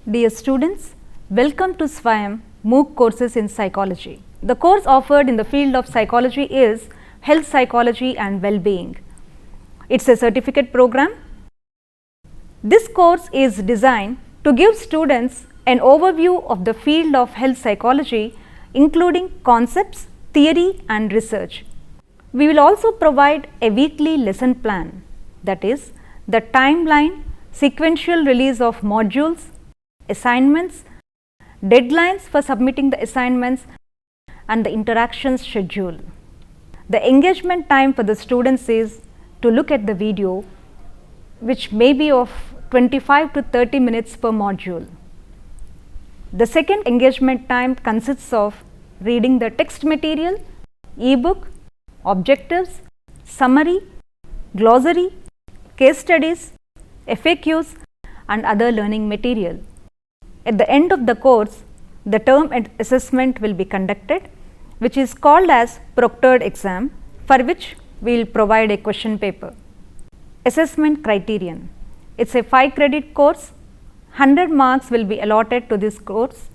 Dear students, welcome to SWAYAM MOOC courses in psychology. The course offered in the field of psychology is Health Psychology and Well-being. It's a certificate program. This course is designed to give students an overview of the field of health psychology, including concepts, theory and research. We will also provide a weekly lesson plan, that is, the timeline, sequential release of modules, assignments, deadlines for submitting the assignments and the interactions schedule. The engagement time for the students is to look at the video, which may be of 25 to 30 minutes per module. The second engagement time consists of reading the text material, e-book, objectives, summary, glossary, case studies, FAQs and other learning material. At the end of the course, the term assessment will be conducted, which is called as proctored exam, for which we will provide a question paper. Assessment criterion. It's a 5 credit course. 100 marks will be allotted to this course.